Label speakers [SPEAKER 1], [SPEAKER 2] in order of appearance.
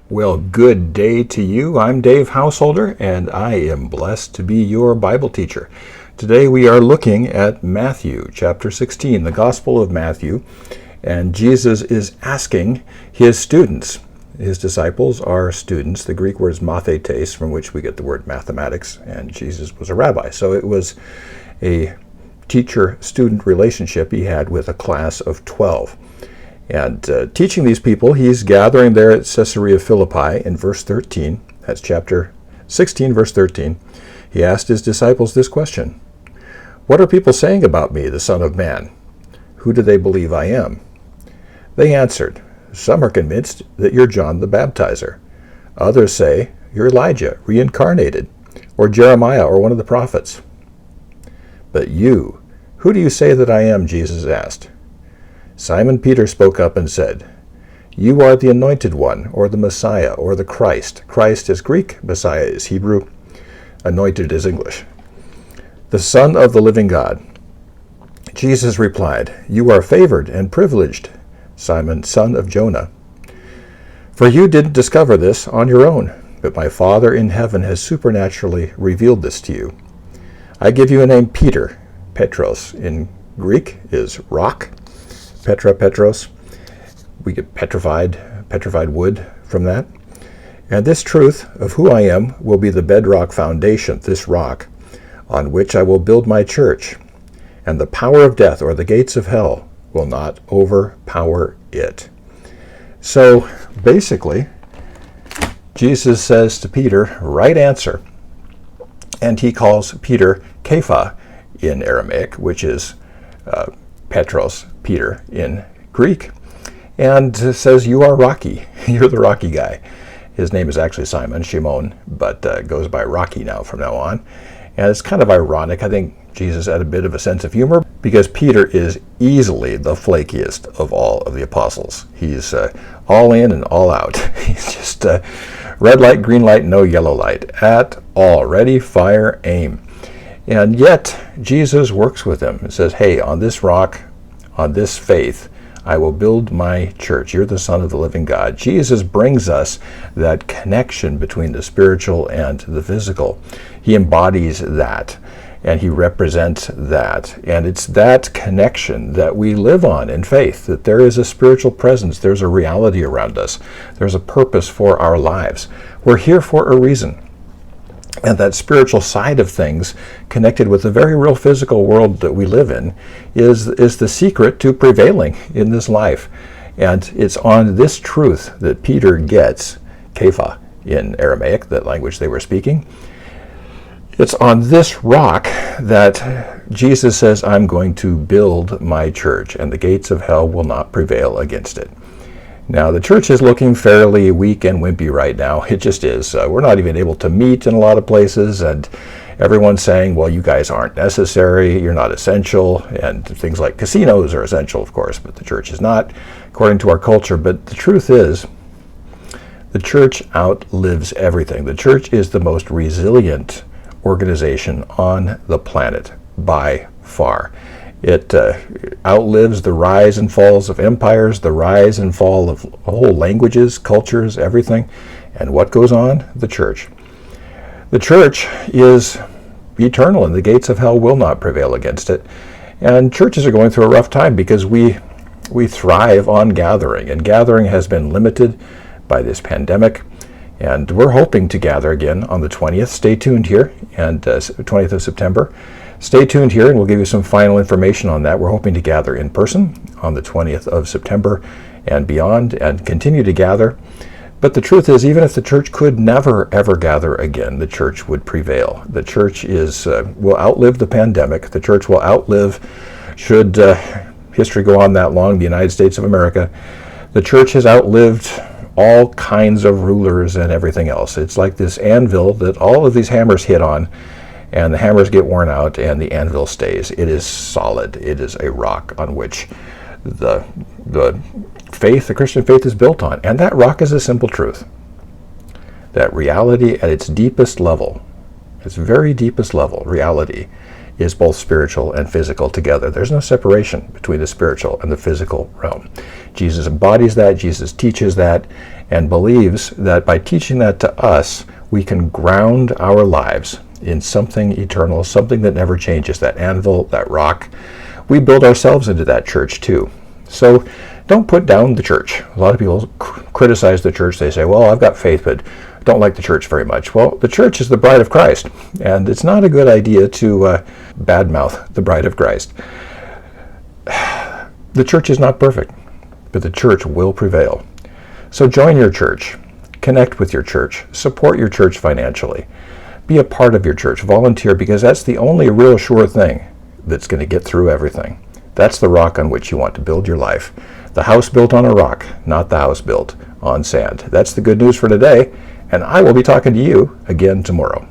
[SPEAKER 1] Well, good day to you. I'm Dave Householder, and I am blessed to be your Bible teacher. Today we are looking at Matthew chapter 16, the Gospel of Matthew, and Jesus is asking his students. His disciples are students. The Greek word is MATHETES, from which we get the word mathematics, and Jesus was a rabbi. So it was a teacher-student relationship he had with a class of 12. And teaching these people, he's gathering there at CAESAREA Philippi in verse 13. That's chapter 16, verse 13. He asked his disciples this question: "What are people saying about me, the Son of Man? Who do they believe I am?" They answered, "Some are convinced that you're John the Baptizer. Others say you're Elijah, reincarnated, or Jeremiah, or one of the prophets." "But you, who do you say that I am?" Jesus asked. Simon Peter spoke up and said, "You are the Anointed One, or the Messiah, or the Christ." Christ is Greek, Messiah is Hebrew, Anointed is English. "The Son of the living God." Jesus replied, "You are favored and privileged, Simon, son of Jonah. For you didn't discover this on your own, but my Father in heaven has supernaturally revealed this to you. I give you a name, Peter. Petros in Greek is rock. Petros. We get petrified wood from that. And this truth of who I am will be the bedrock foundation, this rock, on which I will build my church, and the power of death, or the gates of hell, will not overpower it." So basically, Jesus says to Peter, right answer, and he calls Peter Kepha in Aramaic, which is Petros, Peter in Greek, and says, "You are Rocky. You're the Rocky guy." His name is actually Simon, Shimon, but goes by Rocky now from now on. And it's kind of ironic. I think Jesus had a bit of a sense of humor because Peter is easily the flakiest of all of the apostles. He's all in and all out. He's just red light, green light, no yellow light at all. Ready, fire, aim. And yet, Jesus works with him and says, "Hey, on this rock, on this faith, I will build my church. You're the Son of the living God." Jesus brings us that connection between the spiritual and the physical. He embodies that, and he represents that. And it's that connection that we live on in faith, that there is a spiritual presence, there's a reality around us, there's a purpose for our lives. We're here for a reason. And that spiritual side of things, connected with the very real physical world that we live in, is the secret to prevailing in this life. And it's on this truth that Peter gets, Kepha in Aramaic, that language they were speaking. It's on this rock that Jesus says, "I'm going to build my church, and the gates of hell will not prevail against it." Now, the church is looking fairly weak and wimpy right now. It just is. We're not even able to meet in a lot of places, and everyone's saying, well, you guys aren't necessary, you're not essential, and things like casinos are essential, of course, but the church is not, according to our culture. But the truth is, the church outlives everything. The church is the most resilient organization on the planet by far. It outlives the rise and falls of empires, the rise and fall of whole languages, cultures, everything. And what goes on? The church. The church is eternal, and the gates of hell will not prevail against it. And churches are going through a rough time because we thrive on gathering, and gathering has been limited by this pandemic. And we're hoping to gather again on the 20th. Stay tuned here, and 20th of September. Stay tuned here, and we'll give you some final information on that. We're hoping to gather in person on the 20th of September and beyond, and continue to gather. But the truth is, even if the church could never, ever gather again, the church would prevail. The church will outlive the pandemic. The church will outlive, should history go on that long, the United States of America. The church has outlived all kinds of rulers and everything else. It's like this anvil that all of these hammers hit on, and the hammers get worn out and the anvil stays. It is solid. It is a rock on which the faith, the Christian faith, is built on. And that rock is a simple truth. That reality at its deepest level, its very deepest level, reality, is both spiritual and physical together. There's no separation between the spiritual and the physical realm. Jesus embodies that, Jesus teaches that, and believes that by teaching that to us, we can ground our lives in something eternal, something that never changes, that anvil, that rock. We build ourselves into that church too. So don't put down the church. A lot of people criticize the church. They say, well, I've got faith, but don't like the church very much. Well, the church is the bride of Christ, and it's not a good idea to badmouth the bride of Christ. The church is not perfect, but the church will prevail. So join your church, connect with your church, support your church financially, be a part of your church, volunteer, because that's the only real sure thing that's going to get through everything. That's the rock on which you want to build your life. The house built on a rock, not the house built on sand. That's the good news for today, and I will be talking to you again tomorrow.